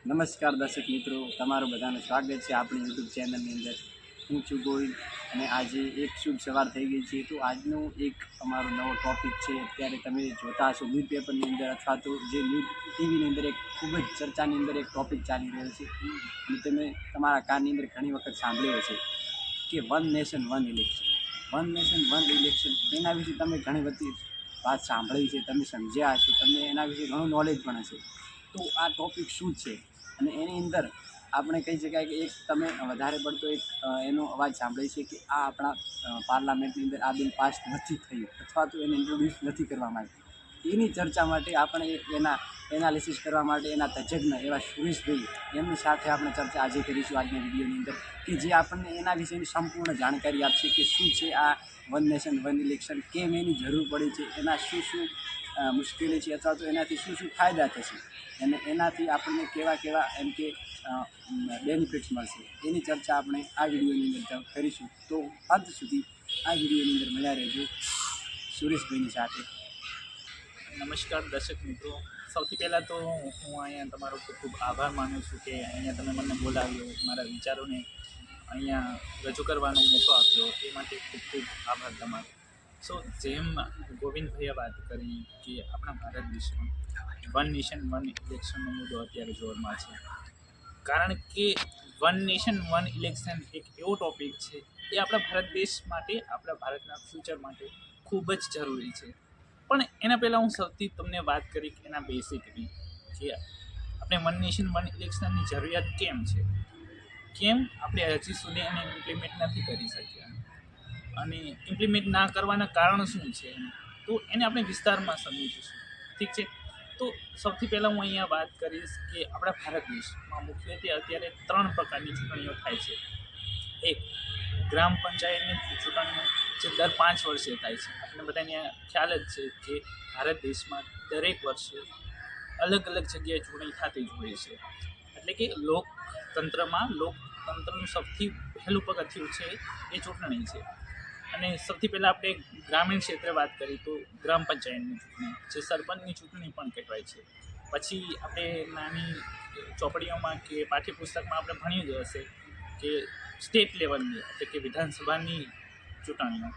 નમસ્કાર દર્શક મિત્રો, તમારું બધાનું સ્વાગત છે આપણી યુટ્યુબ ચેનલની અંદર. હું છું ગોવિંદ અને આજે એક શુભ સવાર થઈ ગઈ છે. તો આજનો એક અમારો નવો ટૉપિક છે. અત્યારે તમે જોતા હશો ન્યૂઝપેપરની અંદર અથવા તો જે ન્યૂઝ ટીવીની અંદર એક ખૂબ જ ચર્ચાની અંદર એક ટૉપિક ચાલી રહ્યો છે અને તમે તમારા કાનની અંદર ઘણી વખત સાંભળ્યો છે કે one nation one election. One nation one election એના વિશે તમે ઘણી બધી વાત સાંભળી છે, તમે સમજ્યા હશો, તમને એના વિશે ઘણું નોલેજ પણ હશે. તો આ ટૉપિક શું છે અને એની અંદર આપણે કહી શકાય કે એક તમે વધારે પડતો એક એનો અવાજ સાંભળી છે કે આ આપણા પાર્લામેન્ટની અંદર આ બિલ પાસ નથી થયું અથવા તો એને ઇન્ટ્રોડ્યુસ નથી કરવામાં આવ્યું. એની ચર્ચા માટે આપણે એના એનાલિસિસ કરવા માટે એના તજજ્ઞ એવા સુરેશભાઈ એમની સાથે આપણે ચર્ચા આજે કરીશું આજના વિડીયોની અંદર, કે જે આપણને એના વિશેની સંપૂર્ણ જાણકારી આપશે કે શું છે આ વન નેશન વન ઇલેક્શન, કેમ એની જરૂર પડી છે, એના શું શું મુશ્કેલી છે અથવા તો એનાથી શું શું ફાયદા થશે અને એનાથી આપણને કેવા કેવા એમ કે બેનિફિટ્સ મળશે, એની ચર્ચા આપણે આ વિડીયોની અંદર કરીશું. તો અંત સુધી આ વિડીયોની અંદર મળ્યા રહેજો સુરેશભાઈની સાથે. નમસ્કાર દર્શક મિત્રો, સૌથી પહેલાં તો હું અહીંયા તમારો ખૂબ ખૂબ આભાર માનું છું કે અહીંયા તમે મને બોલાવ્યો, મારા વિચારોને અહીંયા રજૂ કરવાનો મોકો આપ્યો, એ માટે ખૂબ ખૂબ આભાર તમારો. સો જેમ ગોવિંદભાઈએ વાત કરી કે આપણા ભારત દેશમાં વન નેશન વન ઇલેક્શનનો મુદ્દો અત્યારે જોરમાં છે, કારણ કે વન નેશન વન ઇલેક્શન એક એવો ટૉપિક છે એ આપણા ભારત દેશ માટે, આપણા ભારતના ફ્યુચર માટે ખૂબ જ જરૂરી છે. પણ એના પહેલાં હું સૌથી તમને વાત કરી કે એના બેસિકની, કે આપણે વન નેશન વન ઇલેક્શનની જરૂરિયાત કેમ છે, કેમ આપણે હજી સુધી એને ઇમ્પ્લિમેન્ટ નથી કરી શક્યા અને ઇમ્પ્લિમેન્ટ ના કરવાના કારણ શું છે, તો એને આપણે વિસ્તારમાં સમજીશું. ઠીક છે, તો સૌથી પહેલાં હું અહીંયા વાત કરીશ કે આપણા ભારત દેશમાં મુખ્યત્વે અત્યારે 3 પ્રકારની ચૂંટણીઓ થાય છે. એક ગ્રામ પંચાયતની ચૂંટણીઓ જે દર 5 વર્ષે થાય છે. આપણે બધાને ખ્યાલ જ છે કે ભારત દેશમાં દરેક વર્ષે અલગ અલગ જગ્યાએ ચૂંટણી થતી જ હોય છે. એટલે કે લોકતંત્રનું સૌથી પહેલું પગથિયું છે એ ચૂંટણી છે. અને સૌથી પહેલાં આપણે ગ્રામીણ ક્ષેત્રે વાત કરીએ તો ગ્રામ પંચાયતની ચૂંટણી, જે સરપંચની ચૂંટણી પણ કહેવાય છે. પછી આપણે નાની ચોપડીઓમાં કે પાઠ્યપુસ્તકમાં આપણે ભણ્યું જ હશે કે સ્ટેટ લેવલની એટલે કે વિધાનસભાની ચૂંટણીઓ,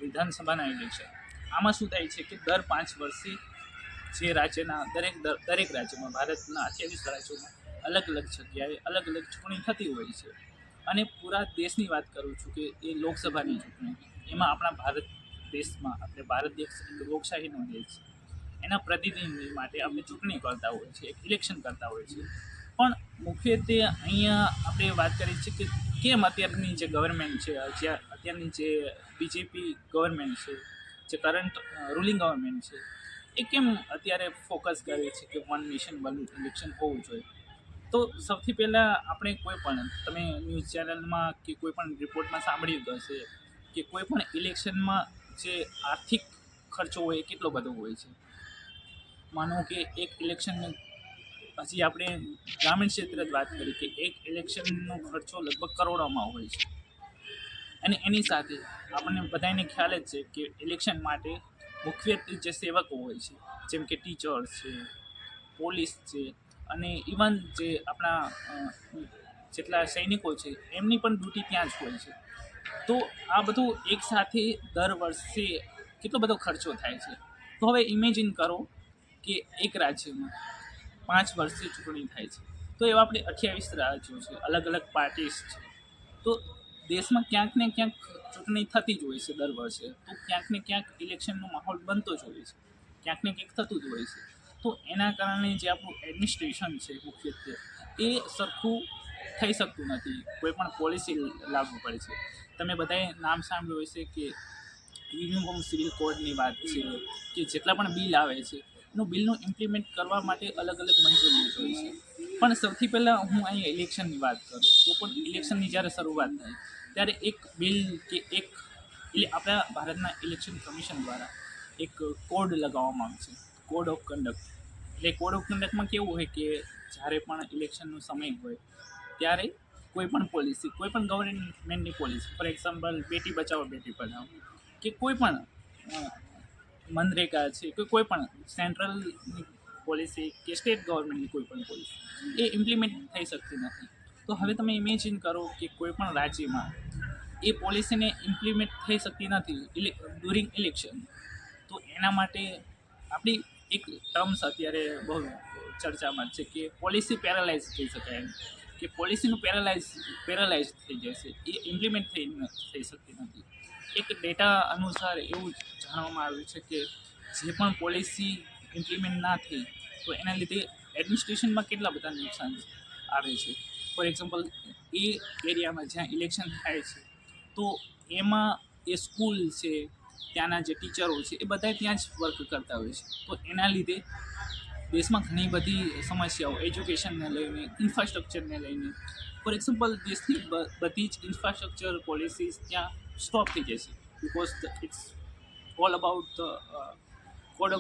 વિધાનસભાના ઇલેક્શન. આમાં શું થાય છે કે દર 5 વર્ષે જે રાજ્યના દરેક રાજ્યમાં, ભારતના 28 રાજ્યોમાં અલગ અલગ જગ્યાએ અલગ અલગ ચૂંટણી થતી હોય છે. અને પૂરા દેશની વાત કરું છું કે એ લોકસભાની ચૂંટણી, એમાં આપણા ભારત દેશમાં, આપણે ભારત દેશ લોકશાહીનો દેશ છે, એના પ્રતિનિધિ માટે આપણે ચૂંટણી કરતા હોય છે, એક ઇલેક્શન કરતા હોય છે. પણ મુખ્યત્વે અહીંયા આપણે વાત કરી છે કે કેમ અત્યારની જે ગવર્મેન્ટ છે, અત્યારની જે બીજેપી ગવર્મેન્ટ છે, જે કરંટ રૂલિંગ ગવર્મેન્ટ છે, એ કેમ અત્યારે ફોકસ કરે છે કે વન નેશન વન ઇલેક્શન હોવું જોઈએ. તો સૌથી પહેલાં આપણે કોઈ પણ, તમે ન્યૂઝ ચેનલમાં કે કોઈ પણ રિપોર્ટમાં સાંભળ્યું હશે કે કોઈ પણ ઇલેક્શનમાં જે આર્થિક ખર્ચો હોય એ કેટલો બધો હોય છે. માનો કે એક ઇલેક્શન, હજી આપણે ગ્રામીણ ક્ષેત્રે જ વાત કરી કે એક ઇલેક્શનનો ખર્ચો લગભગ કરોડોમાં હોય છે. અને એની સાથે આપણને બધાને ખ્યાલ જ છે કે ઇલેક્શન માટે મુખ્યત્વે જે સેવકો હોય છે, જેમ કે ટીચર્સ છે, પોલીસ છે, અને ઇવન જે આપણા જેટલા સૈનિકો છે એમની પણ ડ્યુટી ત્યાં જ હોય છે. તો આ બધું એકસાથે દર વર્ષે કેટલો બધો ખર્ચો થાય છે. તો હવે ઇમેજિન કરો કે એક રાજ્યમાં 5 વર્ષે ચૂંટણી થાય છે, તો એવા આપણે 28 રાજ્યો છે, અલગ અલગ પાર્ટીસ છે. તો દેશમાં ક્યાંક ને ક્યાંક ચૂંટણી થતી જ હોય છે દર વર્ષે, તો ક્યાંક ને ક્યાંક ઇલેક્શનનો માહોલ બનતો જ હોય છે, ક્યાંક ને ક્યાંક થતું જ હોય છે. તો એના કારણે જે આપણું એડમિનિસ્ટ્રેશન છે મુખ્યત્વે એ સરખું થઈ શકતું નથી, કોઈ પણ પોલિસી લાગુ પડે છે. તમે બધાએ નામ સાંભળ્યું હશે કે યુનિફોર્મ સિવિલ કોડની વાત છે, કે જેટલા પણ બિલ આવે છે એનું બિલનું ઇમ્પ્લિમેન્ટ કરવા માટે અલગ અલગ મંજૂરી હોય છે. પણ સૌથી પહેલાં હું અહીંયા ઇલેક્શનની વાત કરું તો પણ ઇલેક્શનની જ્યારે શરૂઆત થાય ત્યારે એક બિલ કે એક આપણા ભારતના ઇલેક્શન કમિશન દ્વારા એક કોડ લગાવવામાં આવે છે, કોડ ઓફ કન્ડક્ટ. એટલે કોડ ઓફ કન્ડક્ટમાં કેવું હોય કે જ્યારે પણ ઇલેક્શનનો સમય હોય ત્યારે કોઈ પણ પોલિસી, કોઈ પણ ગવર્મેન્ટની policy, for example Beti Bachao Beti Padhao, કે કોઈ પણ મનરેગા છે કે કોઈ પણ સેન્ટ્રલની પોલિસી કે સ્ટેટ ગવર્મેન્ટની કોઈ પણ પોલિસી એ ઇમ્પ્લિમેન્ટ થઈ શકતી નથી. તો હવે તમે ઇમેજિન કરો કે કોઈ પણ રાજ્યમાં એ પોલિસીને ઇમ્પ્લિમેન્ટ થઈ શકતી નથી ડ્યુરિંગ ઇલેક્શન. તો એના માટે આપણી એક ટર્મ્સ અત્યારે બહુ ચર્ચામાં છે કે પોલિસી પેરાલાઇઝ કહી શકાય એમ, કે પોલિસીનું પેરાલાઇઝ થઈ જશે, એ ઇમ્પ્લિમેન્ટ થઈ શકતી નથી. એક ડેટા અનુસાર એવું જાણવામાં આવ્યું છે કે જે પણ પોલિસી ઇમ્પ્લિમેન્ટ ના થઈ તો એના લીધે એડમિનિસ્ટ્રેશનમાં કેટલા બધા નુકસાન આવે છે. ફોર એક્ઝામ્પલ, એ એરિયામાં જ્યાં ઇલેક્શન થાય છે તો એમાં એ સ્કૂલ છે, ત્યાંના જે ટીચરો છે એ બધા ત્યાં જ વર્ક કરતા હોય છે. તો એના લીધે દેશમાં ઘણી બધી સમસ્યાઓ એજ્યુકેશનને લઈને, ઇન્ફ્રાસ્ટ્રક્ચરને લઈને, ફોર એક્ઝામ્પલ દેશની બધી જ ઇન્ફ્રાસ્ટ્રક્ચર પોલિસીસ ત્યાં સ્ટોપ થઈ જશે because it's all about the code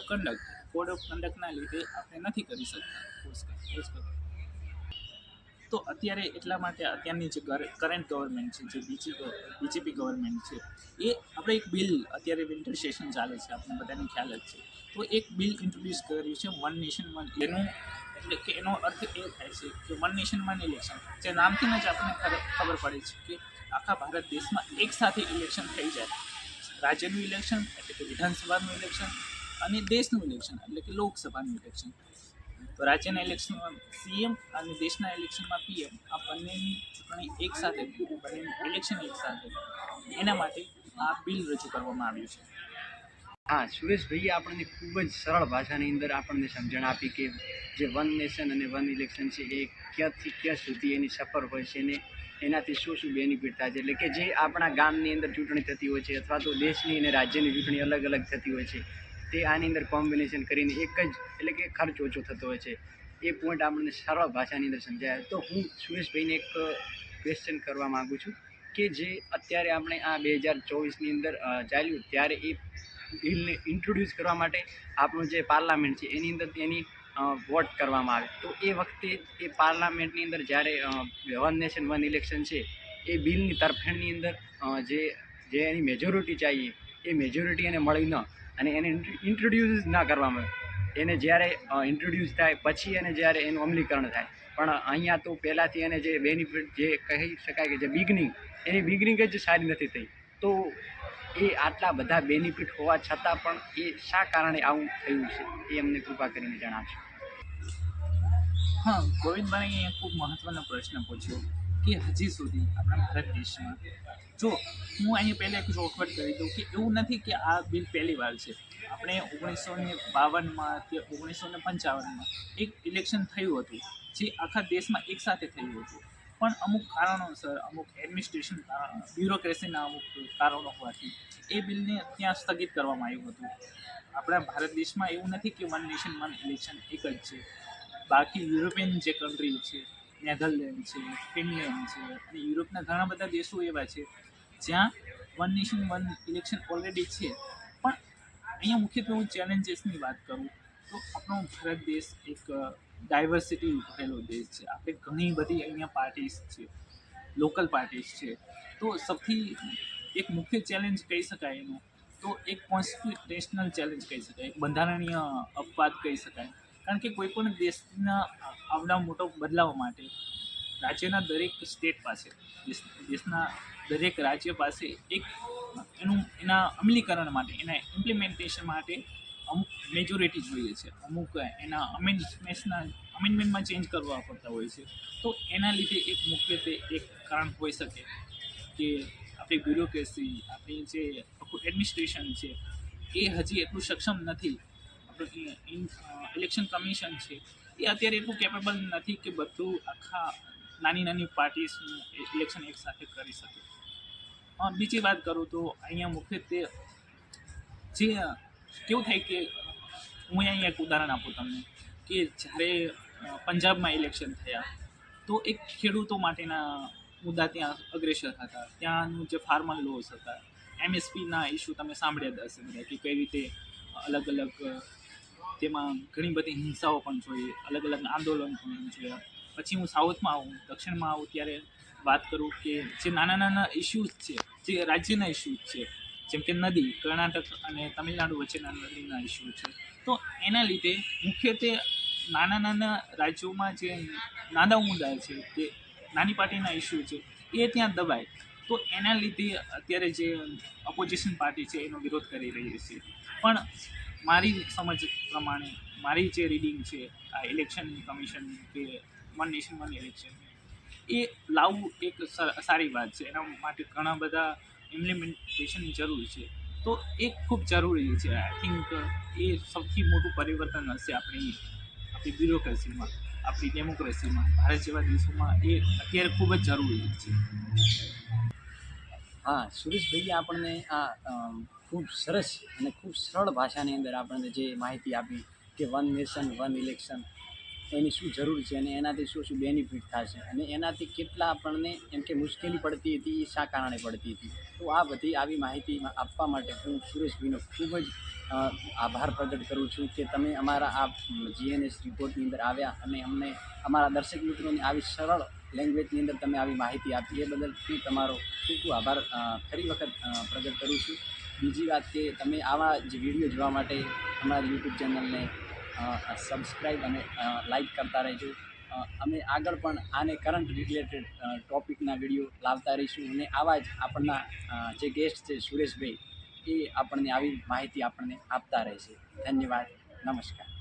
of કન્ડક્ટના લીધે આપણે નથી કરી શકતા. તો અત્યારે એટલા માટે અત્યારની જે કરંટ ગવર્મેન્ટ છે, જે બીજેપી ગવર્મેન્ટ છે, એ આપણે એક બિલ, અત્યારે વિન્ટર સેશન ચાલે છે, આપણને બધાને ખ્યાલ જ છે, તો એક બિલ ઇન્ટ્રોડ્યુસ કર્યું છે વન નેશન વન. એટલે કે એનો અર્થ એ થાય છે કે વન નેશન વન ઇલેક્શન, જે નામથી જ આપણને ખબર પડે છે કે આખા ભારત દેશમાં એક સાથે ઇલેક્શન થઈ જાય. રાજ્યનું ઇલેક્શન એટલે કે વિધાનસભાનું ઇલેક્શન, અને દેશનું ઇલેક્શન એટલે કે લોકસભાનું ઇલેક્શન. તો રાજ્યના ઇલેક્શનમાં સીએમ અને દેશના ઇલેક્શનમાં પીએમ, આ બંનેની ચૂંટણી એક સાથે, બંનેનું ઇલેક્શન એક સાથે, એના માટે આ બિલ રજૂ કરવામાં આવ્યું છે. હા, સુરેશભાઈએ આપણને ખૂબ જ સરળ ભાષાની અંદર આપણને સમજણ આપી કે જે વન નેશન અને વન ઇલેક્શન છે એ ક્યાંથી ક્યાં સુધી એની સફર હોય છે ને એનાથી શું શું બેનિફિટ થાય છે. એટલે કે જે આપણા ગામની અંદર ચૂંટણી થતી હોય છે અથવા તો દેશની અને રાજ્યની ચૂંટણી અલગ અલગ થતી હોય છે, તે આની અંદર કોમ્બિનેશન કરીને એક જ, એટલે કે ખર્ચ ઓછો થતો હોય છે. એ પોઈન્ટ આપણને સરળ ભાષાની અંદર સમજાય. તો હું સુરેશભાઈને એક ક્વેશ્ચન કરવા માગું છું કે જે અત્યારે આપણે આ 2024ની અંદર ચાલ્યું ત્યારે એ બિલને ઇન્ટ્રોડ્યુસ કરવા માટે આપણું જે પાર્લામેન્ટ છે એની અંદર એની વોટ કરવામાં આવે, તો એ વખતે એ પાર્લામેન્ટની અંદર જ્યારે વન નેશન વન ઇલેક્શન છે એ બિલની તરફેણની અંદર જે એની મેજોરિટી ચાહીએ એ મેજોરિટી એને મળી ન, અને એને ઇન્ટ્રોડ્યુસ ના કરવામાં આવે. એને જ્યારે ઇન્ટ્રોડ્યુસ થાય પછી એને જ્યારે એનું અમલીકરણ થાય. પણ અહીંયા તો પહેલાંથી એને જે બેનિફિટ, જે કહી શકાય કે જે એની બિગનિંગ જ સારી નથી થઈ. તો એ આટલા બધા બેનિફિટ હોવા છતાં પણ એ શા કારણે આવું થયું છે એ અમને કૃપા કરીને જણાવશો. હા, ગોવિંદભાઈ અહીંયા ખૂબ મહત્ત્વનો પ્રશ્ન પૂછ્યો કે હજી સુધી આપણા ભારત દેશમાં, જો હું અહીંયા પહેલાં એક ચોખવટ કરી દઉં કે એવું નથી કે આ બિલ પહેલી વાર છે. આપણે 1952માં કે 1955માં એક ઇલેક્શન થયું હતું જે આખા દેશમાં એકસાથે થયું હતું, પણ અમુક કારણોસર, અમુક એડમિનિસ્ટ્રેશન બ્યુરોક્રેસીના અમુક કારણો હોવાથી એ બિલને ત્યાં સ્થગિત કરવામાં આવ્યું હતું. આપણા ભારત દેશમાં એવું નથી કે વન નેશન વન ઇલેક્શન એક જ છે. બાકી યુરોપિયન જે કન્ટ્રી છે, નેધરલેન્ડ છે, ફિનલેન્ડ છે, અને યુરોપના ઘણા બધા દેશો એવા છે જ્યાં one nation one election already છે. પણ અહીંયા મુખ્યત્વે હું ચેલેન્જીસની વાત કરું તો આપણો ભારત દેશ એક ડાયવર્સિટી ભરેલો દેશ છે. આપણે ઘણી બધી અહીંયા પાર્ટીસ છે, લોકલ પાર્ટીસ છે. તો સૌથી એક મુખ્ય ચેલેન્જ કહી શકાય એનો, તો એક કોન્સ્ટિટ્યુશનલ ચેલેન્જ કહી શકાય, એક બંધારણીય અપવાદ કહી શકાય. કારણ કે કોઈ પણ દેશના આવડા મોટો બદલાવ માટે રાજ્યના દરેક સ્ટેટ પાસે, દેશના દરેક રાજ્ય પાસે એક એના અમલીકરણ માટે, એના ઇમ્પ્લિમેન્ટેશન માટે અમુક મેજોરિટી જોઈએ છે, અમુક એના અમેન્ડમેન્ટમાં ચેન્જ કરવા પડતા હોય છે. તો એના લીધે એક મુખ્યત્વે એક કારણ હોઈ શકે કે આપણી બ્યુરોક્રેસી, આપણી જે આખું એડમિનિસ્ટ્રેશન છે એ હજી એટલું સક્ષમ નથી. આપણું ઇલેક્શન કમિશન છે એ અત્યારે એટલું કેપેબલ નથી કે બધું આખા નાની નાની પાર્ટીસનું ઇલેક્શન એક સાથે કરી શકે. બીજી વાત કરું તો અહીંયા મુખ્યત્વે જે કેવું થાય કે હું અહીંયા એક ઉદાહરણ આપું તમને કે જ્યારે પંજાબમાં ઇલેક્શન થયા તો એક ખેડૂતો માટેના મુદ્દા ત્યાં અગ્રેસર હતા. ત્યાંનું જે ફાર્મર લોસ હતા, એમએસપીના ઇસ્યુ તમે સાંભળ્યા હશે બધા કે કઈ રીતે અલગ અલગ, તેમાં ઘણી બધી હિંસાઓ પણ જોઈએ, અલગ અલગ આંદોલન પણ જોયા. પછી હું સાઉથમાં આવું, દક્ષિણમાં આવું ત્યારે વાત કરું કે જે નાના નાના ઇસ્યુઝ છે, જે રાજ્યના ઇસ્યુઝ છે, જેમ કે નદી, કર્ણાટક અને તમિલનાડુ વચ્ચેના નદીના ઇસ્યુ છે, તો એના લીધે મુખ્યત્વે નાના નાના રાજ્યોમાં જે નાના સમુદાય છે, જે નાની પાર્ટીના ઇસ્યુ છે, એ ત્યાં દબાય. તો એના લીધે અત્યારે જે ઓપોઝિશન પાર્ટી છે એનો વિરોધ કરી રહી છે. પણ મારી સમજ પ્રમાણે, મારી જે રીડિંગ છે આ ઇલેક્શન કમિશન કે વન નેશન વન ઇલેક્શન, એ લાવવું એક સારી વાત છે. એના માટે ઘણા બધા ઇમ્પ્લિમેન્ટેશનની જરૂર છે. તો એ ખૂબ જરૂરી છે. આઈ થિંક એ સૌથી મોટું પરિવર્તન હશે આપણી બ્યુરોક્રેસીમાં, આપણી ડેમોક્રેસીમાં. ભારત જેવા દેશોમાં એ અત્યારે ખૂબ જ જરૂરી છે. હા, સુરેશભાઈએ આપણને આ ખૂબ સરસ અને ખૂબ સરળ ભાષાની અંદર આપણને જે માહિતી આપી કે વન નેશન વન ઇલેક્શન એની શું જરૂર છે અને એનાથી શું શું બેનિફિટ થશે અને એનાથી કેટલા આપણને એમ કે મુશ્કેલી પડતી હતી એ શા કારણે પડતી હતી. તો આ બધી આવી માહિતી આપવા માટે હું સુરેશભાઈનો ખૂબ જ આભાર પ્રગટ કરું છું કે તમે અમારા આ જીએનએસ રિપોર્ટની અંદર આવ્યા અને અમને અમારા દર્શક મિત્રોને આવી સરળ લેંગ્વેજની અંદર તમે આવી માહિતી આપી એ બદલ હું તમારો ખૂબ ખૂબ આભાર ફરી વખત પ્રગટ કરું છું. બીજી વાત કે તમે આવા જ વિડીયો જોવા માટે અમારી યુટ્યુબ ચેનલને સબસ્ક્રાઈબ અને લાઈક કરતા રહેજો. અમે આગળ પણ આને કરંટ રિલેટેડ ટૉપિકના વિડીયો લાવતા રહીશું અને આવા જ આપણના જે ગેસ્ટ છે સુરેશભાઈ, એ આપણને આવી માહિતી આપણને આપતા રહેશે. ધન્યવાદ. નમસ્કાર.